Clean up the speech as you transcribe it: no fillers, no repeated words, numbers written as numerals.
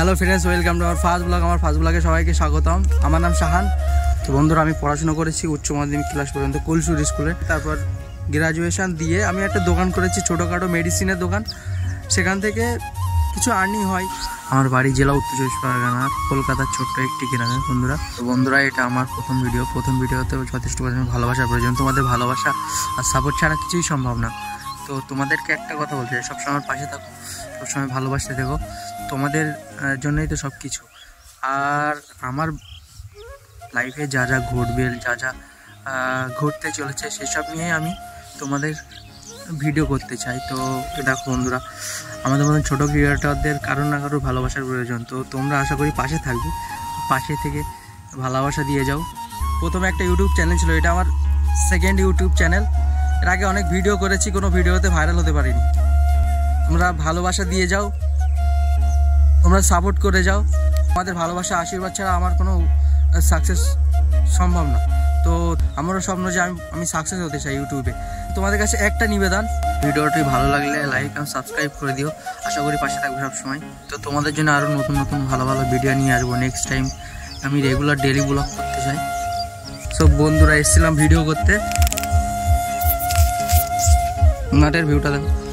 Hello friends, welcome to আমার first blog. আমার first ব্লগে সবাইকে স্বাগতম। আমার নাম শাহান। তো বন্ধুরা, আমি পড়াশোনা করেছি উচ্চ মাধ্যমিক ক্লাস পর্যন্ত কুলসুর স্কুলে। তারপর গ্রাজুয়েশন দিয়ে আমি একটা দোকান করেছি, ছোটোখাটো মেডিসিনের দোকান। সেখান থেকে কিছু আর্নিং হয়। আমার বাড়ি জেলা উত্তর চব্বিশ পরগনা, কলকাতার ছোট্ট একটি গ্রামে। বন্ধুরা এটা আমার প্রথম ভিডিওতে যথেষ্ট পরিমাণে ভালোবাসার প্রয়োজন। তোমাদের ভালোবাসা আর সাপোর্ট ছাড়া কিছুই সম্ভব না। তো তোমাদেরকে একটা কথা বলতে চাই, সবসময় আমার পাশে থাকো, সবসময় ভালোবাসতে থেকো। তোমাদের জন্যই তো সব কিছু। আর আমার লাইফে যা যা ঘটবে, যা যা ঘটতে চলেছে, সেসব নিয়ে আমি তোমাদের ভিডিও করতে চাই। তো দেখো বন্ধুরা, আমাদের মতন ছোটো ক্রিয়েটরদের কারোর না কারোর ভালোবাসার প্রয়োজন। তো তোমরা আশা করি পাশে থাকবে, পাশে থেকে ভালোবাসা দিয়ে যাও। প্রথমে একটা ইউটিউব চ্যানেল ছিল, এটা আমার সেকেন্ড ইউটিউব চ্যানেল। এর আগে অনেক ভিডিও করেছি, কোনো ভিডিওতে ভাইরাল হতে পারিনি। তোমরা ভালোবাসা দিয়ে যাও, তোমরা সাপোর্ট করে যাও। আমাদের ভালোবাসা আশীর্বাদ ছাড়া আমার কোনো সাকসেস সম্ভব না। তো আমারও স্বপ্ন যে আমি সাকসেস হতে চাই ইউটিউবে। তোমাদের কাছে একটা নিবেদন, ভিডিওটি ভালো লাগলে লাইক আর সাবস্ক্রাইব করে দিও। আশা করি পাশে থাকবে সবসময়। তো তোমাদের জন্য আরও নতুন নতুন ভালো ভালো ভিডিও নিয়ে আসবো। নেক্সট টাইম আমি রেগুলার ডেলি ব্লগ করতে চাই। সব বন্ধুরা এসেছিলাম ভিডিও করতে। মাঠের ভিউটা দেখো।